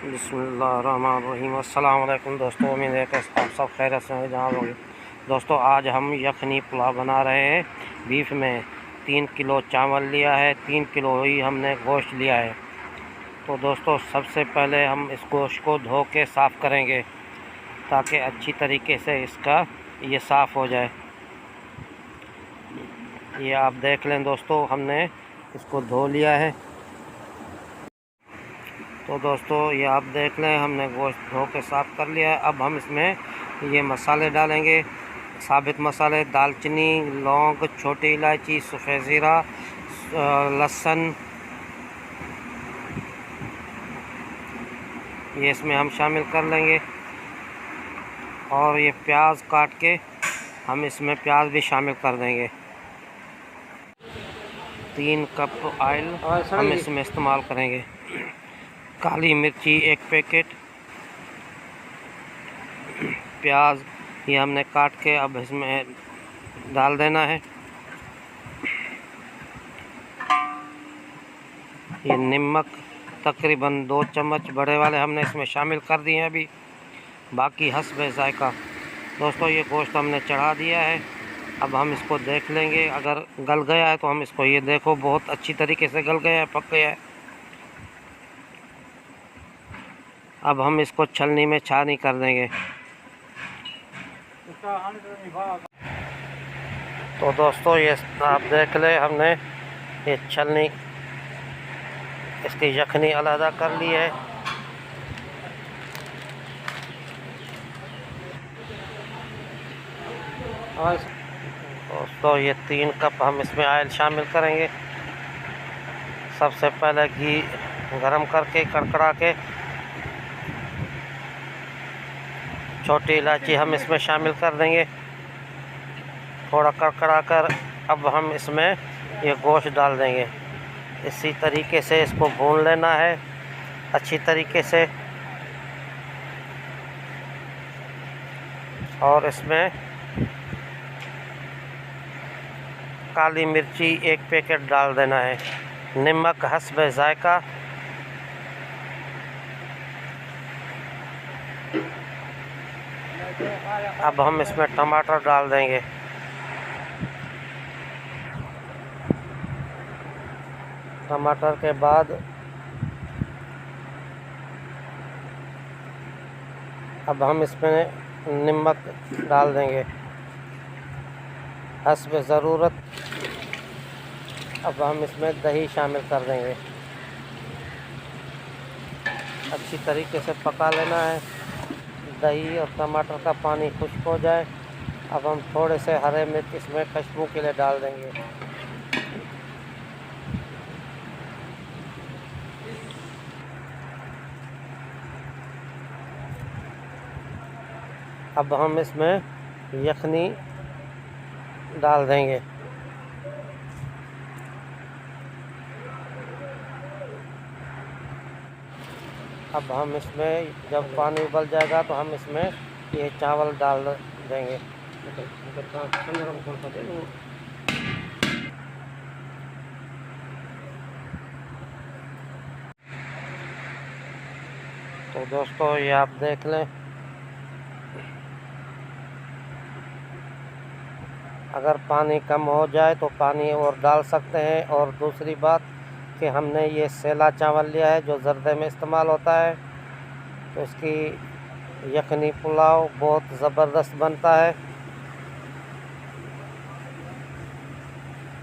बिस्मिल्लाहिर्रहमानिर्रहीम। अस्सलाम वालेकुम दोस्तों, उम्मीद है कि आप सब खैरियत से होंगे जहाँ होंगे। दोस्तों आज हम यखनी पुलाव बना रहे हैं। बीफ में 3 किलो चावल लिया है, 3 किलो ही हमने गोश्त लिया है। तो दोस्तों सबसे पहले हम इस गोश्त को धो के साफ़ करेंगे ताकि अच्छी तरीके से इसका ये साफ़ हो जाए। ये आप देख लें दोस्तों, हमने इसको धो लिया है। तो दोस्तों ये आप देख लें, हमने गोश्त धो के साफ़ कर लिया है। अब हम इसमें ये मसाले डालेंगे, साबित मसाले, दालचीनी, लौंग, छोटी इलायची, सफ़ेद ज़ीरा, लहसुन, ये इसमें हम शामिल कर लेंगे। और ये प्याज काट के हम इसमें प्याज भी शामिल कर देंगे। 3 कप ऑयल हम इसमें इस्तेमाल करेंगे। काली मिर्ची 1 पैकेट, प्याज ये हमने काट के अब इसमें डाल देना है। ये नमक तकरीबन 2 चम्मच बड़े वाले हमने इसमें शामिल कर दिए हैं। अभी बाकी हस्बे जायका। दोस्तों ये गोश्त हमने चढ़ा दिया है। अब हम इसको देख लेंगे, अगर गल गया है तो हम इसको, ये देखो बहुत अच्छी तरीके से गल गया है, पक गया है। अब हम इसको छलनी में छानी कर देंगे। तो दोस्तों ये आप देख ले, हमने ये छलनी इसकी यखनी अलहदा कर ली है। दोस्तों ये 3 कप हम इसमें ऑयल शामिल करेंगे। सबसे पहले घी गरम करके कड़कड़ा के छोटी इलायची हम इसमें शामिल कर देंगे। थोड़ा कड़कड़ा कर अब हम इसमें ये गोश्त डाल देंगे। इसी तरीके से इसको भून लेना है अच्छी तरीके से। और इसमें काली मिर्ची 1 पैकेट डाल देना है। नमक हस्बे जायका। अब हम इसमें टमाटर डाल देंगे। टमाटर के बाद अब हम इसमें नमक डाल देंगे हस्ब ज़रूरत। अब हम इसमें दही शामिल कर देंगे। अच्छी तरीके से पका लेना है। दही और टमाटर का पानी खुश्क हो जाए। अब हम थोड़े से हरे मिर्च इसमें खुशबू के लिए डाल देंगे। अब हम इसमें यखनी डाल देंगे। अब हम इसमें जब पानी उबल जाएगा तो हम इसमें ये चावल डाल देंगे। तो दोस्तों ये आप देख लें, अगर पानी कम हो जाए तो पानी और डाल सकते हैं। और दूसरी बात कि हमने ये सेला चावल लिया है जो जर्दे में इस्तेमाल होता है, तो इसकी यखनी पुलाव बहुत ज़बरदस्त बनता है।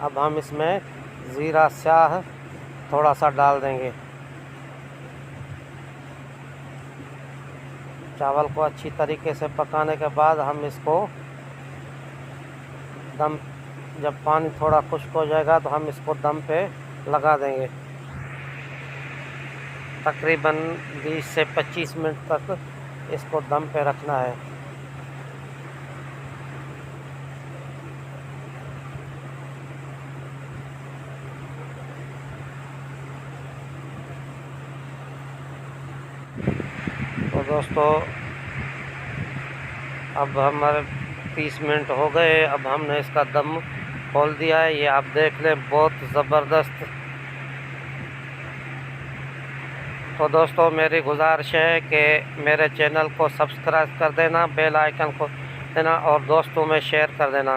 अब हम इसमें ज़ीरा स्याह थोड़ा सा डाल देंगे। चावल को अच्छी तरीके से पकाने के बाद हम इसको दम, जब पानी थोड़ा खुश्क हो जाएगा तो हम इसको दम पे लगा देंगे। तकरीबन 20 से 25 मिनट तक इसको दम पे रखना है। तो दोस्तों अब हमारे 30 मिनट हो गए। अब हमने इसका दम खोल दिया है। ये आप देख लें, बहुत ज़बरदस्त तो दोस्तों मेरी गुजारिश है कि मेरे चैनल को सब्सक्राइब कर देना, बेल आइकन को देना और दोस्तों में शेयर कर देना।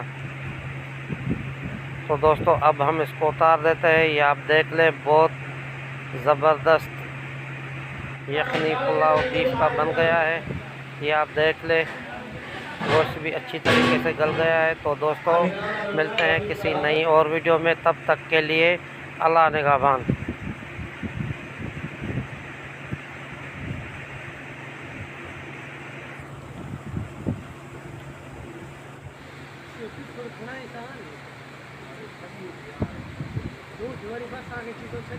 तो दोस्तों अब हम इसको उतार देते हैं। ये आप देख लें, बहुत ज़बरदस्त यखनी पुलाव बीफ का बन गया है। ये आप देख लें, गोश्त भी अच्छी तरीके से गल गया है। तो दोस्तों मिलते हैं किसी नई और वीडियो में, तब तक के लिए अल्लाह निगहबान। दूध बस आगे चीज़ों से